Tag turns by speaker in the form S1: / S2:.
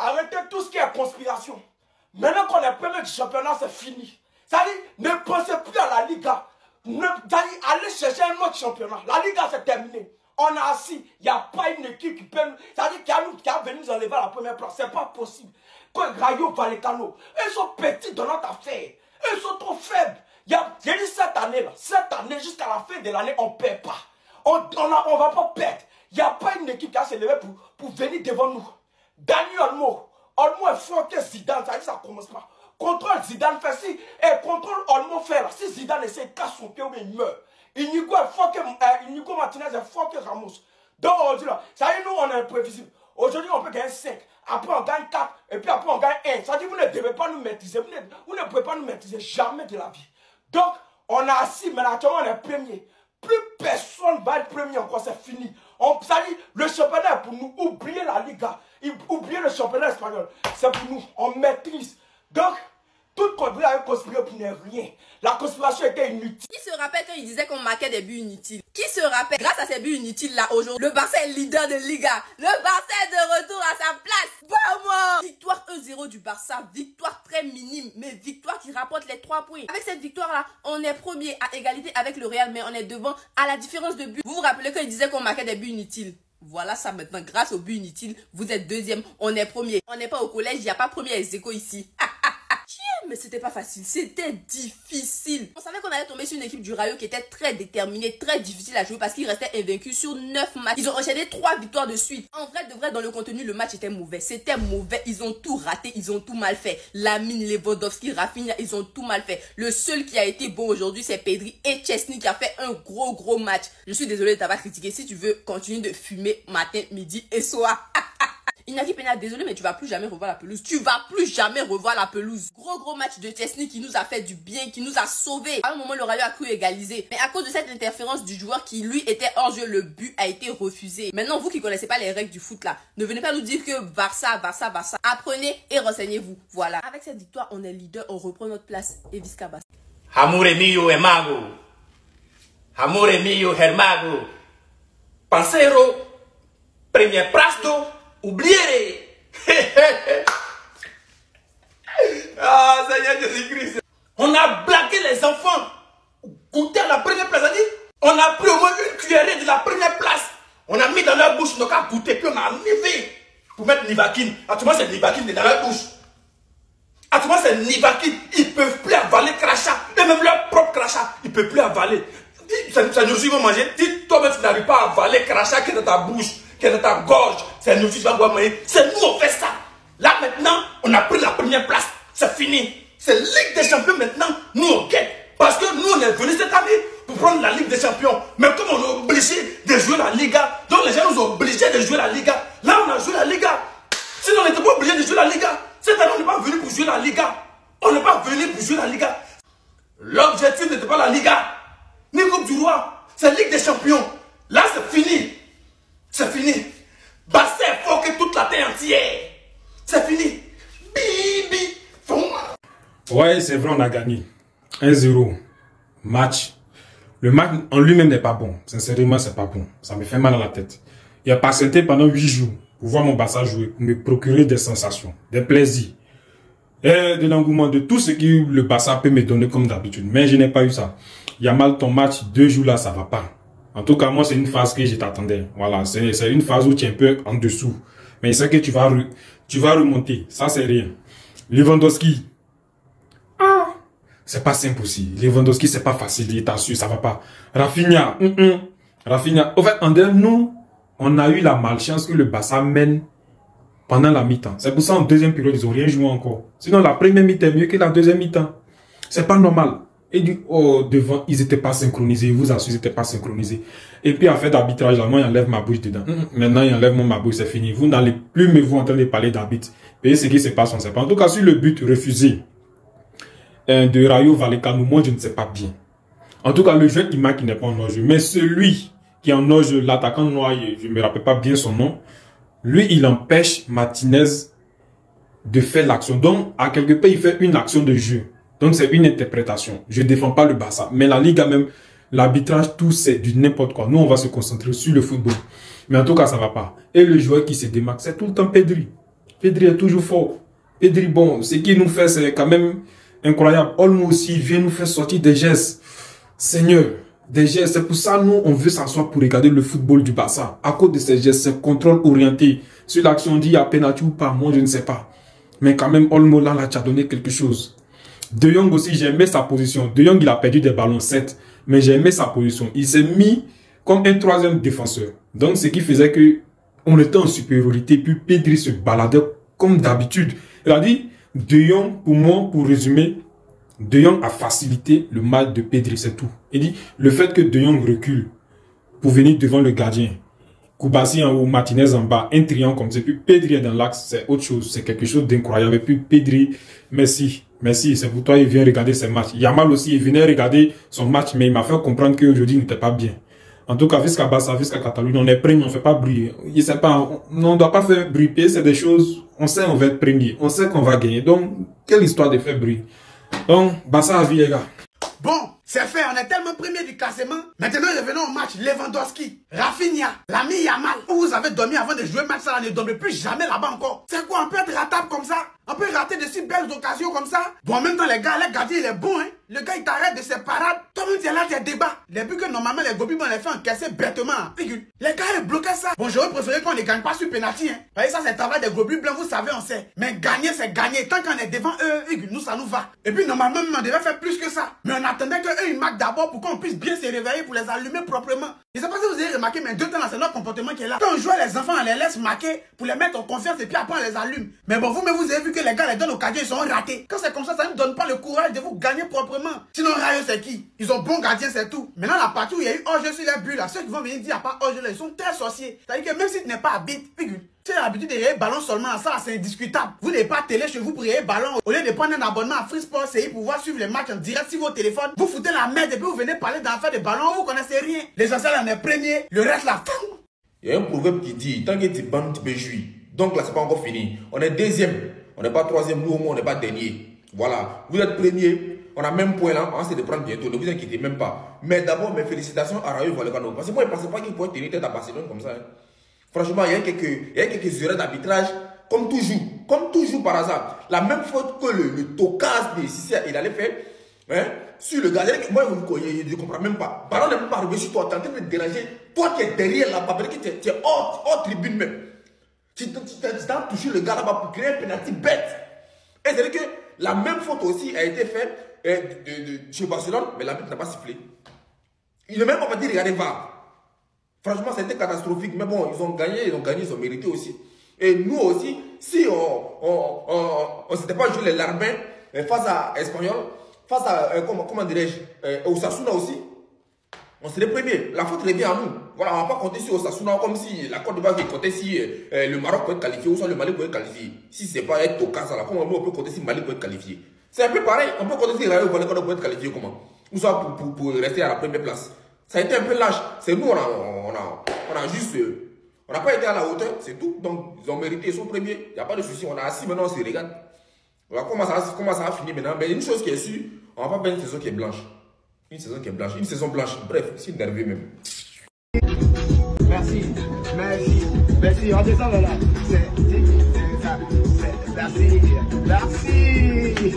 S1: Arrêtez tout ce qui est conspiration. Maintenant qu'on est premier du championnat, c'est fini. C'est-à-dire, ne pensez plus à la Liga. Allez chercher un autre championnat. La Liga, c'est terminé. On a assis. Il n'y a pas une équipe qui peut... C'est-à-dire qui a venu nous enlever à la première place. Ce n'est pas possible. Comme Rayo Vallecano, ils sont petits dans notre affaire. Ils sont trop faibles. J'ai dit cette année, jusqu'à la fin de l'année, on ne perd pas. On ne va pas perdre. Il n'y a pas une équipe qui a se levé pour venir devant nous. Dani Olmo est fort que Zidane, ça dit ça commence pas. Contrôle Zidane fait si, et contrôle Olmo fait là. Si Zidane essaie de casser son pied, il meurt. Inigo est fort que Inigo Martinez est fort que Ramos. Donc aujourd'hui là, ça y est, nous on est imprévisible. Aujourd'hui on peut gagner 5, après on gagne 4, et puis après on gagne 1. Ça dit vous ne devez pas nous maîtriser, vous ne pouvez pas nous maîtriser jamais de la vie. Donc on a assis, mais actuellement on est premier. Plus personne va être premier encore, c'est fini. Ça dit, le championnat est pour nous, oubliez la Liga, oubliez le championnat espagnol, c'est pour nous, on maîtrise. Donc, toute conspiration avait conspiré pour ne rien. La conspiration était inutile.
S2: Qui se rappelle quand il disait qu'on marquait des buts inutiles? Qui se rappelle? Grâce à ces buts inutiles là, aujourd'hui, le Barça est leader de Liga. Le Barça est de retour à sa place. Vamos! Victoire 1-0 du Barça. Victoire très minime, mais victoire qui rapporte les 3 points. Avec cette victoire là, on est premier à égalité avec le Real, mais on est devant à la différence de but. Vous vous rappelez quand il disait qu'on marquait des buts inutiles? Voilà ça maintenant, grâce aux buts inutiles, vous êtes deuxième, on est premier. On n'est pas au collège, il n'y a pas premier ex aequo ici. Mais c'était pas facile, c'était difficile. On savait qu'on allait tomber sur une équipe du Rayo qui était très déterminée, très difficile à jouer parce qu'ils restaient invaincus sur 9 matchs. Ils ont enchaîné 3 victoires de suite. En vrai, de vrai, dans le contenu, le match était mauvais. C'était mauvais, ils ont tout raté, ils ont tout mal fait. Lamine, Lewandowski, Rafinha, ils ont tout mal fait. Le seul qui a été bon aujourd'hui, c'est Pedri et Chesney qui a fait un gros match. Je suis désolée de t'avoir critiqué. Si tu veux, continue de fumer matin, midi et soir. Inaki Peña, désolé, mais tu vas plus jamais revoir la pelouse. Tu vas plus jamais revoir la pelouse. Gros match de Chesney qui nous a fait du bien, qui nous a sauvés. À un moment, le Rayo a cru égaliser. Mais à cause de cette interférence du joueur qui, lui, était hors jeu, le but a été refusé. Maintenant, vous qui connaissez pas les règles du foot là, ne venez pas nous dire que Barça. Apprenez et renseignez-vous. Voilà. Avec cette victoire, on est leader, on reprend notre place. Et Visca Barça.
S3: Amore mio hermano. Amore mio hermano. Pansero. Premier prasto. Oubliez. Ah, Seigneur Jésus-Christ. On a blagué les enfants. Goûter à la première place. On a pris au moins une cuillerée de la première place. On a mis dans leur bouche, on a goûté, puis on a enlevé pour mettre Nivakine. Actuellement, c'est Nivakine dans leur bouche. Actuellement, c'est Nivakine. Ils ne peuvent plus avaler crachat. Et même leur propre crachat, ils ne peuvent plus avaler. Ça nous dit, manger. Dis, toi-même, tu n'arrives pas à avaler crachat qui est dans ta bouche, qui est dans ta gorge. C'est nous qui va manger. C'est nous, on fait ça. Là, maintenant, on a pris la première place. C'est fini. C'est Ligue des Champions maintenant. Nous, on guette. Parce que nous, on est venus cette année pour prendre la Ligue des Champions. Mais comme on est obligé de jouer la Liga, donc les gens nous ont obligés de jouer la Liga. Là, on a joué la Liga. Sinon, on n'était pas obligé de jouer la Liga. Cette année, on n'est pas venu pour jouer la Liga. On n'est pas venu pour jouer la Liga. L'objectif n'était pas la Liga, ni Coupe du Roi. C'est Ligue des Champions. Là, c'est fini. C'est fini. Barça est fort que toute la terre entière. C'est fini. Bibi.
S4: Ouais, c'est vrai, on a gagné. 1-0. Match. Le match en lui-même n'est pas bon. Sincèrement, c'est pas bon. Ça me fait mal à la tête. Il a patienté pendant 8 jours pour voir mon Barça jouer, pour me procurer des sensations, des plaisirs, et de l'engouement, de tout ce que le Barça peut me donner comme d'habitude. Mais je n'ai pas eu ça. Yamal, ton match, 2 jours là, ça va pas. En tout cas, moi, c'est une phase que je t'attendais. Voilà, c'est une phase où tu es un peu en dessous. Mais c'est que tu vas remonter. Ça, c'est rien. Lewandowski. Ah, c'est pas simple aussi. Lewandowski, c'est pas facile. Il t'assure, ça va pas. Rafinha. Rafinha. Au fait, nous, on a eu la malchance que le Barça mène pendant la mi-temps. C'est pour ça, en deuxième période, ils n'ont rien joué encore. Sinon, la première mi-temps est mieux que la deuxième mi-temps. C'est pas normal. Et du devant, ils n'étaient pas synchronisés. Je vous assure, ils n'étaient pas synchronisés. Et puis, en fait, d'arbitrage, là, moi, il enlève ma bouche dedans. Maintenant, il enlève ma bouche, c'est fini. Vous n'allez plus me voir en train de parler d'arbitre. Et ce qui se passe, on ne sait pas. En tout cas, sur le but refusé de Rayo Vallecano, moi, je ne sais pas bien. En tout cas, le jeu qui marque, il n'est pas en hors-jeu. Mais celui qui est en hors-jeu, l'attaquant noir, je ne me rappelle pas bien son nom, lui, il empêche Martinez de faire l'action. Donc, à quelque part, il fait une action de jeu. Donc, c'est une interprétation. Je ne défends pas le Barça. Mais la Liga même, l'arbitrage, tout, c'est du n'importe quoi. Nous, on va se concentrer sur le football. Mais en tout cas, ça ne va pas. Et le joueur qui se démarque, c'est tout le temps Pedri. Pedri est toujours fort. Pedri, bon, ce qu'il nous fait, c'est quand même incroyable. Olmo aussi vient nous faire sortir des gestes. Seigneur, des gestes. C'est pour ça, nous, on veut s'asseoir pour regarder le football du Barça. À cause de ces gestes, ce contrôle orienté. Sur l'action, on dit il y a penalty ou pas. Moi, je ne sais pas. Mais quand même, Olmo, là, tu as donné quelque chose. De Jong aussi, j'ai aimé sa position. De Jong, il a perdu des ballons, 7. Mais j'ai aimé sa position. Il s'est mis comme un troisième défenseur. Donc, ce qui faisait que on était en supériorité. Puis Pedri se baladait comme d'habitude. Il a dit, De Jong, pour moi, pour résumer, De Jong a facilité le mal de Pedri, c'est tout. Il dit, le fait que De Jong recule pour venir devant le gardien, Koubassi en haut, Martinez en bas, un triangle comme ça, puis Pedri est dans l'axe, c'est autre chose, c'est quelque chose d'incroyable. Et puis Pedri, merci, c'est pour toi, il vient regarder ses matchs. Yamal aussi, il venait regarder son match, mais il m'a fait comprendre qu'aujourd'hui, il n'était pas bien. En tout cas, jusqu'à Barça, jusqu'à Catalogne, on est premier, on ne fait pas bruit. Il sait pas, on ne doit pas faire bruit, c'est des choses, on sait on va être premier, on sait qu'on va gagner. Donc, quelle histoire de faire bruit. Donc, Barça à vie, les gars.
S3: Bon, c'est fait, on est tellement premier du classement. Maintenant, revenons au match. Lewandowski, Rafinha, l'ami Yamal. Où vous avez dormi avant de jouer le match, ça ne dormez plus jamais là-bas encore. C'est quoi, on peut être ratable comme ça? On peut rater de si belles occasions comme ça? Bon, en même temps, les gars, le gardien, il est bon, hein. Le gars, il t'arrête de ses parades. Toi, même, tu es là, tu débats. Les buts que normalement, les gobis, on les fait encaisser bêtement. Figure. Les gars, ils bloquaient ça. Bon, j'aurais préféré qu'on ne gagne pas sur penalty, hein. Vous voyez, ça, c'est le travail des gobis blancs, vous savez, on sait. Mais gagner, c'est gagner. Tant qu'on est devant eux, nous, ça nous va. Et puis, normalement, on devait faire plus que ça. Mais on attendait qu'eux, ils marquent d'abord pour qu'on puisse bien se réveiller pour les allumer proprement. Je ne sais pas si vous avez remarqué, mais deux temps, c'est notre comportement qui est là. Quand on joue les enfants, on les laisse marquer pour les mettre en confiance et puis après, on les allume. Mais bon, vous avez vu que les gars les donnent l'occasion, ils sont ratés. Quand c'est comme ça ne donne pas le courage de vous gagner proprement. Sinon, Rayo, c'est qui? Ils ont bon gardien, c'est tout. Maintenant, la partie où il y a eu hors-jeu sur les buts, là, ceux qui vont venir dire, il n'y a pas hors-jeu là, ils sont très sorciers. C'est-à-dire que même si tu n'es pas habitué, figure. Tu as l'habitude de rayer ballon seulement, ça c'est indiscutable. Vous n'avez pas télé chez vous pour rayer ballon. Au lieu de prendre un abonnement à Free Sport CI pour pouvoir suivre les matchs en direct sur vos téléphones, vous foutez la merde et puis vous venez parler d'affaires de ballon, vous connaissez rien. L'essentiel en est premier, le reste là.
S5: Il y a un proverbe qui dit, tant que tu bandes, tu peux jouir. Donc là, c'est pas encore fini. On est deuxième, on n'est pas troisième, nous au moins on n'est pas dernier. Voilà, vous êtes premier, on a même point là, on va se prendre bientôt, ne vous inquiétez même pas. Mais d'abord, mes félicitations à Rayo Vallecano. Parce que moi, je ne pensais pas qu'il pouvait tenir tête à Barcelone comme ça. Hein. Franchement, il y a quelques erreurs d'arbitrage, comme toujours par hasard. La même faute que le tocas de Cissé, il allait faire hein, sur le gardien. Moi, je ne comprends même pas. Ballon n'est même pas arrivé sur toi, tu es en train de te déranger. Toi qui es derrière là-bas, tu es hors tribune même. Tu as touché le gars là-bas pour créer un penalty bête. Et c'est-à-dire que la même faute aussi a été faite chez Barcelone, mais l'arbitre n'a pas sifflé. Il n'a même pas dit regardez VAR. Franchement, c'était catastrophique. Mais bon, ils ont gagné, ils ont mérité aussi. Et nous aussi, si on ne s'était pas joué les larbins face à Espanyol, face à, comment dirais-je, Osasuna aussi, on serait premier. La faute revient à nous. Voilà, on ne va pas compter sur Osasuna comme si la Côte d'Ivoire qui comptait si le Maroc peut être qualifié ou soit le Mali peut être qualifié. Si ce n'est pas être au cas, comment on peut compter si Mali peut être qualifié. C'est un peu pareil. On peut compter si Rayo Vallecano peut être qualifié comment? Ou soit pour rester à la première place. Ça a été un peu lâche. C'est nous, on a juste... on n'a pas été à la hauteur, c'est tout. Donc, ils ont mérité, ils sont premiers. Il n'y a pas de souci. On a assis, maintenant, on se regarde. Voilà comment ça va finir maintenant. Mais une chose qui est sûre, on ne va pas faire une saison qui est blanche. Une saison qui est blanche. Une saison blanche. Bref, c'est nerveux même.
S6: Merci. On descend là. Merci.